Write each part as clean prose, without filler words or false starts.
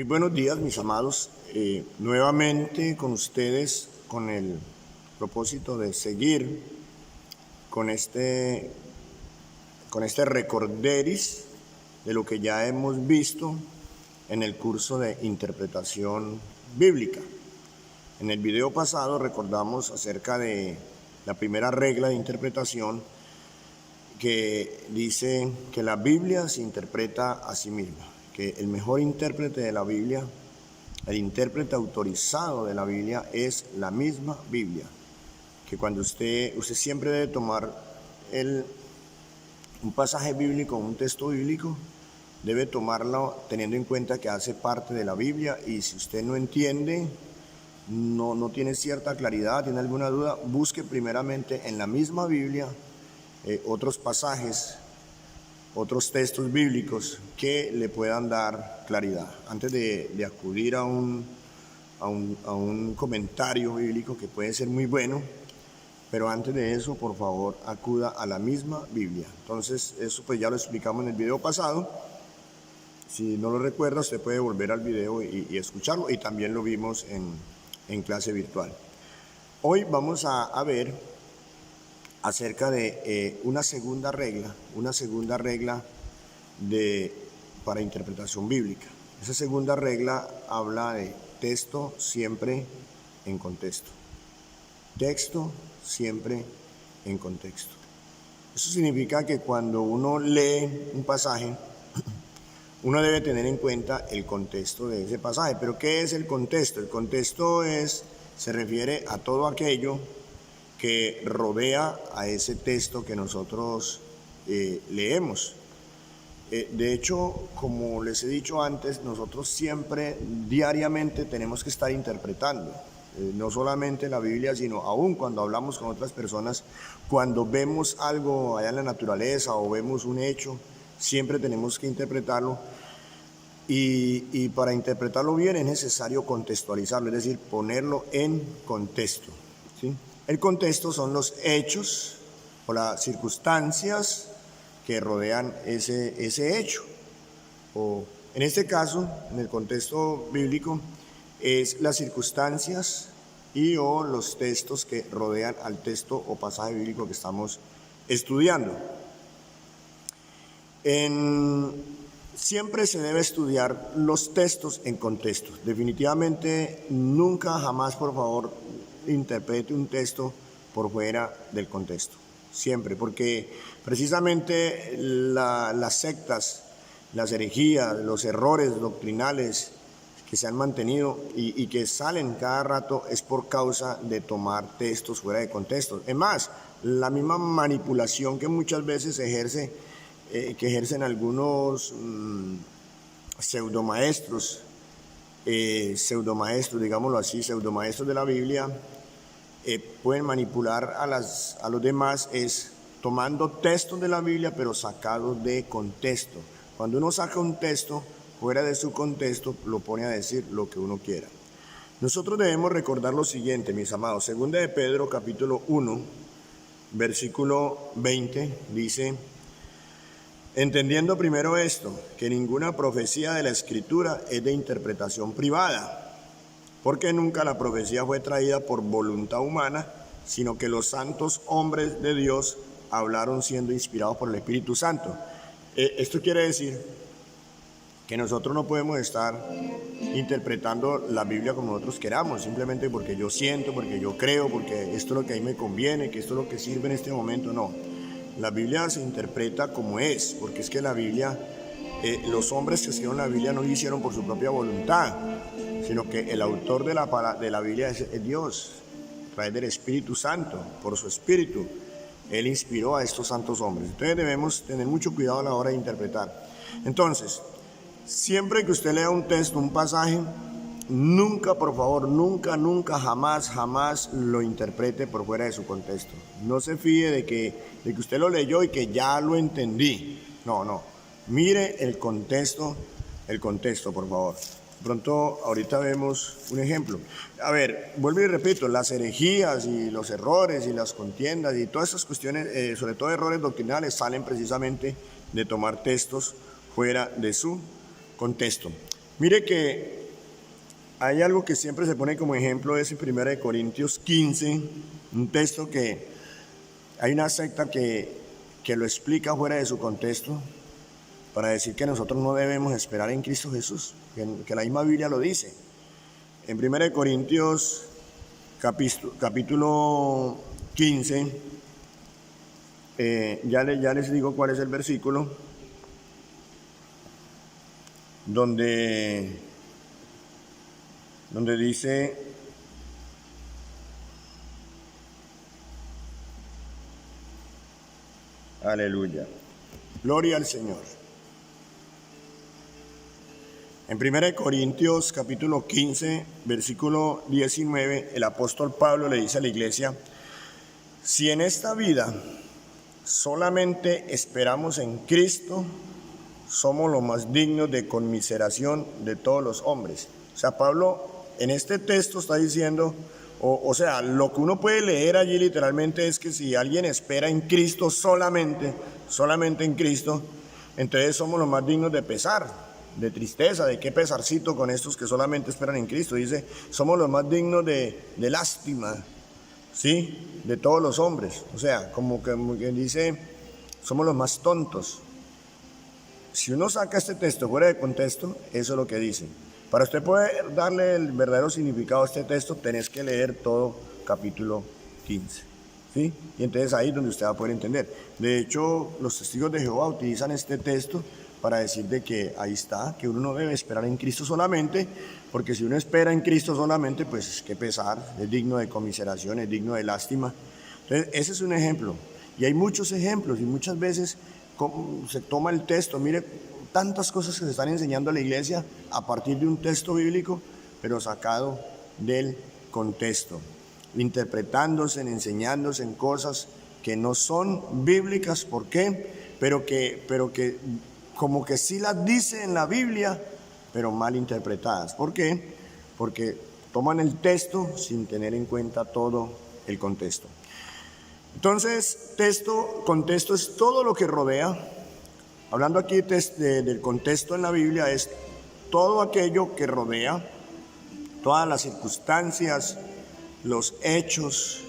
Muy buenos días, mis amados. Nuevamente con ustedes con el propósito de seguir con este recorderis de lo que ya hemos visto en el curso de interpretación bíblica. En el video pasado recordamos acerca de la primera regla de interpretación que dice que la Biblia se interpreta a sí misma, que el mejor intérprete de la Biblia, el intérprete autorizado de la Biblia es la misma Biblia, que cuando usted siempre debe tomar un pasaje bíblico, un texto bíblico, debe tomarlo teniendo en cuenta que hace parte de la Biblia, y si usted no entiende, no tiene cierta claridad, tiene alguna duda, busque primeramente en la misma Biblia otros pasajes, otros textos bíblicos que le puedan dar claridad antes de acudir a un comentario bíblico que puede ser muy bueno, pero antes de eso, por favor, acuda a la misma Biblia. Entonces, eso pues ya lo explicamos en el video pasado. Si no lo recuerda, usted puede volver al video y escucharlo, y también lo vimos en clase virtual. Hoy vamos a ver acerca de una segunda regla para interpretación bíblica. Esa segunda regla habla de texto siempre en contexto. Texto siempre en contexto. Eso significa que cuando uno lee un pasaje, uno debe tener en cuenta el contexto de ese pasaje. ¿Pero qué es el contexto? El contexto se refiere a todo aquello que rodea a ese texto que nosotros leemos. De hecho, como les he dicho antes, nosotros siempre, diariamente, tenemos que estar interpretando. No solamente la Biblia, sino aún cuando hablamos con otras personas, cuando vemos algo allá en la naturaleza o vemos un hecho, siempre tenemos que interpretarlo. Y para interpretarlo bien es necesario contextualizarlo, es decir, ponerlo en contexto, ¿sí? El contexto son los hechos o las circunstancias que rodean ese hecho. O en este caso, en el contexto bíblico, es las circunstancias o los textos que rodean al texto o pasaje bíblico que estamos estudiando. Siempre se debe estudiar los textos en contexto. Definitivamente, nunca, jamás, por favor, interprete un texto por fuera del contexto. Siempre, porque precisamente las sectas, las herejías, los errores doctrinales que se han mantenido y que salen cada rato es por causa de tomar textos fuera de contexto. Es más, la misma manipulación que muchas veces ejercen algunos pseudomaestros, digámoslo así, pseudomaestros de la Biblia, pueden manipular a los demás tomando textos de la Biblia pero sacados de contexto. Cuando uno saca un texto fuera de su contexto, lo pone a decir lo que uno quiera. Nosotros debemos recordar lo siguiente, mis amados. Segunda de Pedro, capítulo 1, versículo 20, dice: entendiendo primero esto, que ninguna profecía de la Escritura es de interpretación privada, porque nunca la profecía fue traída por voluntad humana, sino que los santos hombres de Dios hablaron siendo inspirados por el Espíritu Santo. Esto quiere decir que nosotros no podemos estar interpretando la Biblia como nosotros queramos, simplemente porque yo siento, porque yo creo, porque esto es lo que a mí me conviene, que esto es lo que sirve en este momento. No, la Biblia se interpreta como es, porque es que la Biblia, los hombres que escribieron la Biblia no lo hicieron por su propia voluntad, sino que el autor de la Biblia es Dios, a través del Espíritu Santo, por su Espíritu. Él inspiró a estos santos hombres. Entonces debemos tener mucho cuidado a la hora de interpretar. Entonces, siempre que usted lea un texto, un pasaje, nunca, por favor, nunca, jamás lo interprete por fuera de su contexto. No se fíe de que usted lo leyó y que ya lo entendí. No. Mire el contexto, por favor. Pronto, ahorita vemos un ejemplo. A ver, vuelvo y repito, las herejías y los errores y las contiendas y todas esas cuestiones, sobre todo errores doctrinales, salen precisamente de tomar textos fuera de su contexto. Mire que hay algo que siempre se pone como ejemplo, es en 1 Corintios 15, un texto que hay una secta que lo explica fuera de su contexto para decir que nosotros no debemos esperar en Cristo Jesús, que la misma Biblia lo dice. En 1 Corintios capítulo 15, ya les digo cuál es el versículo, donde dice: aleluya, gloria al Señor. En 1 Corintios capítulo 15, versículo 19, el apóstol Pablo le dice a la iglesia: si en esta vida solamente esperamos en Cristo, somos los más dignos de conmiseración de todos los hombres. O sea, Pablo en este texto está diciendo, o sea, lo que uno puede leer allí literalmente es que si alguien espera en Cristo solamente en Cristo, entonces somos los más dignos de pesar, de tristeza, de qué pesarcito con estos que solamente esperan en Cristo. Dice, somos los más dignos de lástima, ¿sí? De todos los hombres. O sea, como que dice, somos los más tontos. Si uno saca este texto fuera de contexto, eso es lo que dice. Para usted poder darle el verdadero significado a este texto, tenés que leer todo capítulo 15, ¿sí? Y entonces ahí es donde usted va a poder entender. De hecho, los testigos de Jehová utilizan este texto para decir de que ahí está, que uno no debe esperar en Cristo solamente, porque si uno espera en Cristo solamente, pues qué pesar, es digno de conmiseración, es digno de lástima. Entonces, ese es un ejemplo. Y hay muchos ejemplos, y muchas veces se toma el texto, mire, tantas cosas que se están enseñando a la iglesia a partir de un texto bíblico, pero sacado del contexto, interpretándose, enseñándose en cosas que no son bíblicas. ¿Por qué? Pero que como que sí las dice en la Biblia, pero mal interpretadas. ¿Por qué? Porque toman el texto sin tener en cuenta todo el contexto. Entonces, contexto es todo lo que rodea. Hablando aquí del contexto en la Biblia, es todo aquello que rodea, todas las circunstancias, los hechos,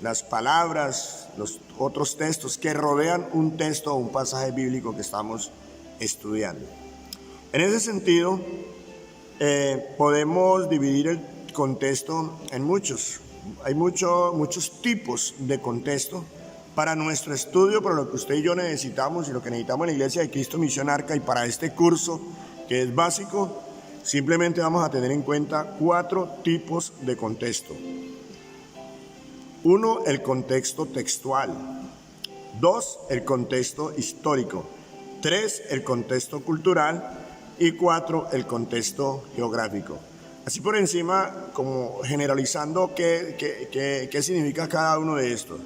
las palabras, los otros textos que rodean un texto o un pasaje bíblico que estamos estudiando. En ese sentido, podemos dividir el contexto en muchos. Hay muchos tipos de contexto para nuestro estudio, para lo que usted y yo necesitamos y lo que necesitamos en la Iglesia de Cristo Misión Arca, y para este curso que es básico, simplemente vamos a tener en cuenta 4 tipos de contexto. 1, el contexto textual. 2, el contexto histórico. 3, el contexto cultural. Y 4, el contexto geográfico. Así por encima, como generalizando qué significa cada uno de estos.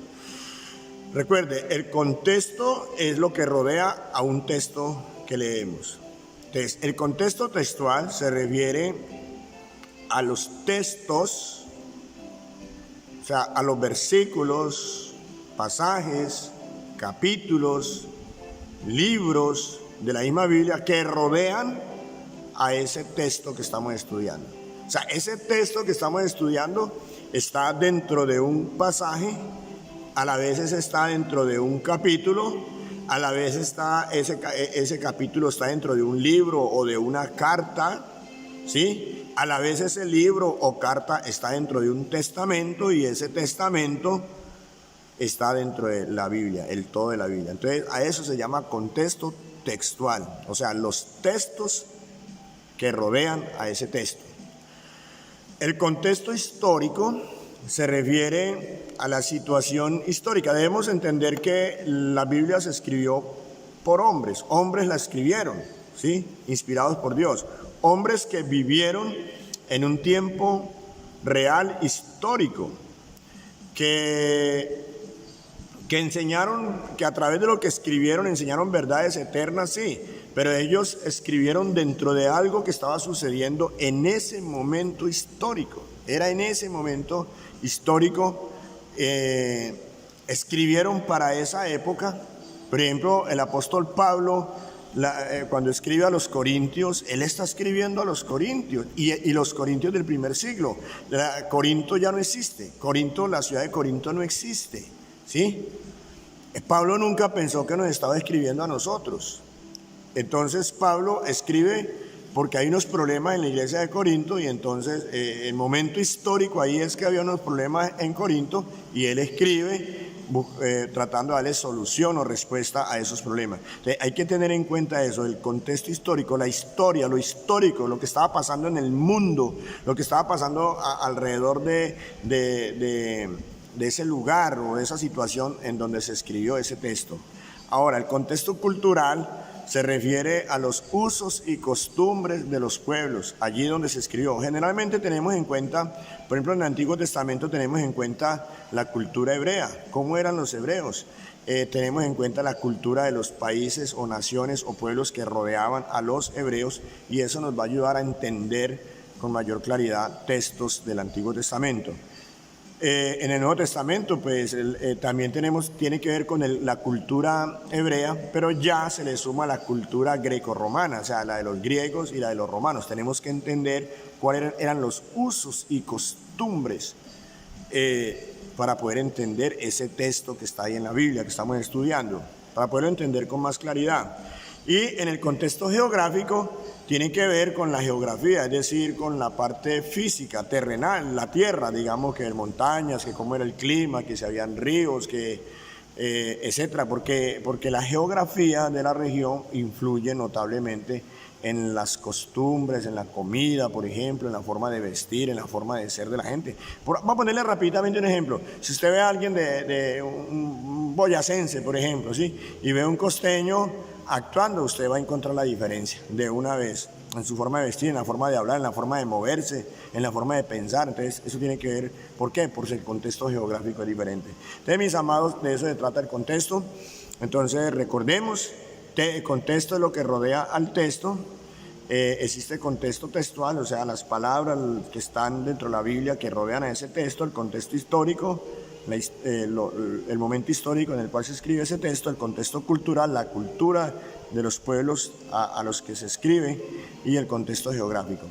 Recuerde, el contexto es lo que rodea a un texto que leemos. Entonces, el contexto textual se refiere a los textos, o sea, a los versículos, pasajes, capítulos, libros de la misma Biblia que rodean a ese texto que estamos estudiando. O sea, ese texto que estamos estudiando está dentro de un pasaje, a la vez está dentro de un capítulo, a la vez ese capítulo está dentro de un libro o de una carta, ¿sí? A la vez ese libro o carta está dentro de un testamento, y ese testamento está dentro de la Biblia, el todo de la Biblia. Entonces, a eso se llama contexto textual, o sea, los textos que rodean a ese texto. El contexto histórico se refiere a la situación histórica. Debemos entender que la Biblia se escribió por hombres la escribieron, ¿sí? Inspirados por Dios, hombres que vivieron en un tiempo real, histórico, que enseñaron, que a través de lo que escribieron enseñaron verdades eternas, sí, pero ellos escribieron dentro de algo que estaba sucediendo en ese momento histórico. Era en ese momento histórico, escribieron para esa época. Por ejemplo, el apóstol Pablo cuando escribe a los corintios, él está escribiendo a los corintios y los corintios del primer siglo. Corinto ya no existe, la ciudad de Corinto no existe, ¿sí? Pablo nunca pensó que nos estaba escribiendo a nosotros. Entonces Pablo escribe porque hay unos problemas en la iglesia de Corinto y entonces el momento histórico ahí es que había unos problemas en Corinto y él escribe tratando de darle solución o respuesta a esos problemas. Entonces, hay que tener en cuenta eso, el contexto histórico, la historia, lo histórico, lo que estaba pasando en el mundo, lo que estaba pasando alrededor de ese lugar o de esa situación en donde se escribió ese texto. Ahora, el contexto cultural se refiere a los usos y costumbres de los pueblos, allí donde se escribió. Generalmente tenemos en cuenta, por ejemplo, en el Antiguo Testamento tenemos en cuenta la cultura hebrea, cómo eran los hebreos. Tenemos en cuenta la cultura de los países o naciones o pueblos que rodeaban a los hebreos y eso nos va a ayudar a entender con mayor claridad textos del Antiguo Testamento. En el Nuevo Testamento, pues también tiene que ver con la cultura hebrea, pero ya se le suma la cultura grecorromana, o sea, la de los griegos y la de los romanos. Tenemos que entender cuáles eran los usos y costumbres para poder entender ese texto que está ahí en la Biblia, que estamos estudiando, para poderlo entender con más claridad. Y en el contexto geográfico, tiene que ver con la geografía, es decir, con la parte física, terrenal, la tierra, digamos que montañas, que cómo era el clima, que si habían ríos, etcétera, porque la geografía de la región influye notablemente en las costumbres, en la comida, por ejemplo, en la forma de vestir, en la forma de ser de la gente. Vamos a ponerle rápidamente un ejemplo. Si usted ve a alguien de un boyacense, por ejemplo, ¿sí? Y ve a un costeño actuando, usted va a encontrar la diferencia de una vez en su forma de vestir, en la forma de hablar, en la forma de moverse, en la forma de pensar. Entonces eso tiene que ver, ¿por qué? Porque el contexto geográfico es diferente. Entonces, mis amados, de eso se trata el contexto. Entonces recordemos, el contexto es lo que rodea al texto. Existe contexto textual, o sea, las palabras que están dentro de la Biblia que rodean a ese texto, el contexto histórico, el momento histórico en el cual se escribe ese texto, el contexto cultural, la cultura de los pueblos a los que se escribe y el contexto geográfico.